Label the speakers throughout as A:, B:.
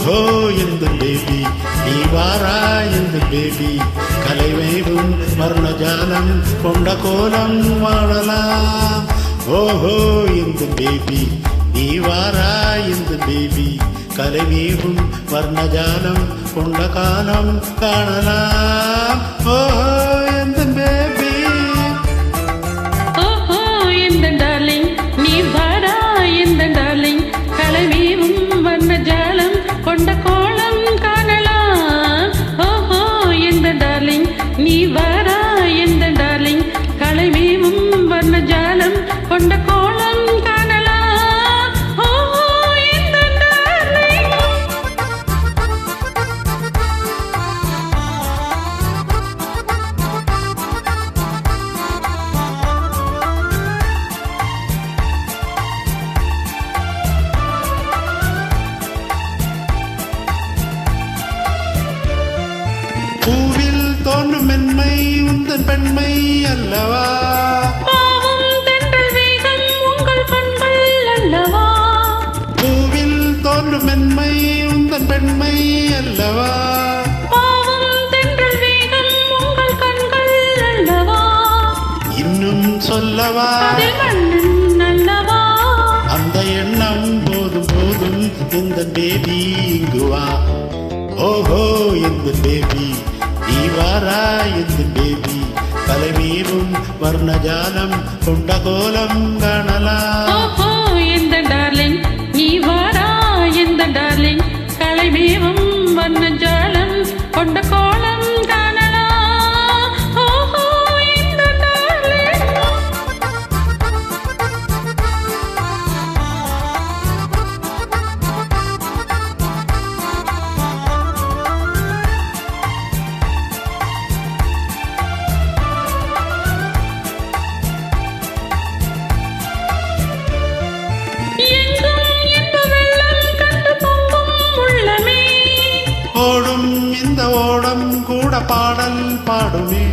A: ஓஹோ இந்த பேபி நீ வாரா இந்த பேபி கலைவேவும் வர்ணஜாலம் கொண்ட கோலம் வாழலாம். ஓஹோ இந்த பேபி நீ வாரா இந்த பேபி கலைவேவும் வர்ணஜாலம் கொண்ட காலம் காணலாம். ஓஹோ இந்த பேபி
B: கொண்ட கோலம் காணலாம். ஓஹோ எந்த டார்லிங் நீ வாரா எந்த டார்லிங் கலைமேவும் வர்ண ஜாலம் கொண்ட கோலம் காணலாம். ஓஹோ எந்த டார்லிங்
A: பூவில் தோன்றும் மென்மை உந்தன் பெண்மை அல்லவா?
B: பாவம் தென்றல் வேகம் உங்கள் கண்கள் அல்லவா?
A: பூவில் தோன்றும் மென்மை உந்தன் பெண்மை அல்லவா?
B: பாவம் தென்றல் வேகம் உங்கள் கண்கள் அல்லவா?
A: இன்னும் சொல்லவா
B: அதில் மன்னன் அல்லவா?
A: அந்த எண்ணம் போதும் போதும் இந்த பேபி இங்கு வா. ஓஹோ இந்த பேபி நீ வாரா இந்த பேபி கலைமீறும் வர்ணஜாலம் கொண்ட கோலம் காணலாம்.
B: ஓஹோ எந்த டார்லிங் நீ வாரா எந்த டார்லிங் கலைமேவும் வர்ண ஜாலம் கொண்ட கோலம் காணலாம். ஓஹோ எந்த டார்லிங்
A: ஓடும் இந்த ஓடம் கூட பாடல் பாடுமே.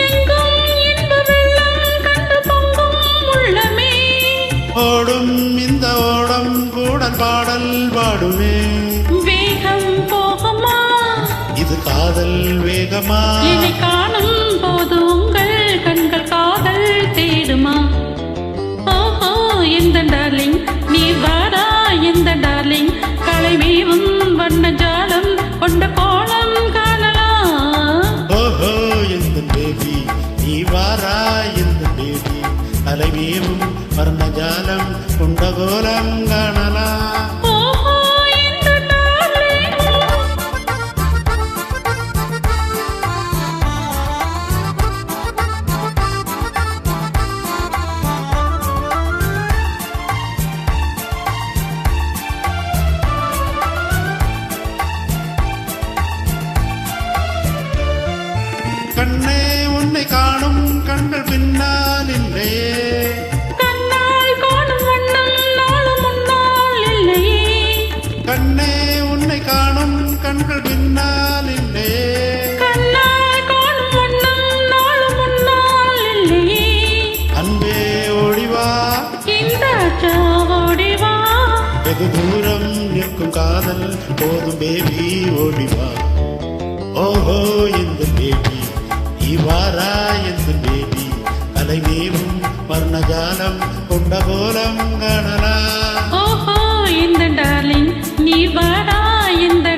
B: எங்கும் இன்ப வெள்ளம் கண்டு பொங்கும் உள்ளமே.
A: ஓடும் இந்த ஓடம் கூட பாடல் பாடுமே.
B: வேகம் போகுமா
A: இது காதல் வேகமா?
B: என்னை காணும் போது உங்கள் கண்கள் காதல் தேடுமா? ஓஹோ எந்த டார்லிங் நீ வாரா எந்த டார்லிங் கலைமேவும் வண்ண ஜாலம் கொண்ட கோலம் காணலாம்.
A: ஓஹோ இந்த பேபி நீ வாரா இந்த பேபி அலைமேவும் வர்ணஜாலம் கொண்ட கோலம் காணலாம்.
B: ஓஹோ எந்த டார்லிங்
A: கண்ணே உன்னை காணும் கண்கள் பின்னால் இல்லையே.
B: கண்ணால் காணும் வண்ணம் நாளும் முன்னால் இல்லையே.
A: கண்ணே உன்னை காணும் கண்கள் பின்னால் இல்லையே.
B: கண்ணால் காணும் வண்ணம் நாளும் முன்னால் இல்லையே.
A: அன்பே ஓடிவா
B: இந்த ஓடிவா
A: வெகு தூரம் நிற்கும் காதல் போதும் பேபி ஓடிவா. ஓஹோ இந்த பேபி நீ வாரா இந்த பேபி கலைமேவும் வர்ணஜாலம் கொண்ட கோலம் காணலாம்.
B: ஓஹோ இந்த டார்லிங் நீ வாடா இந்த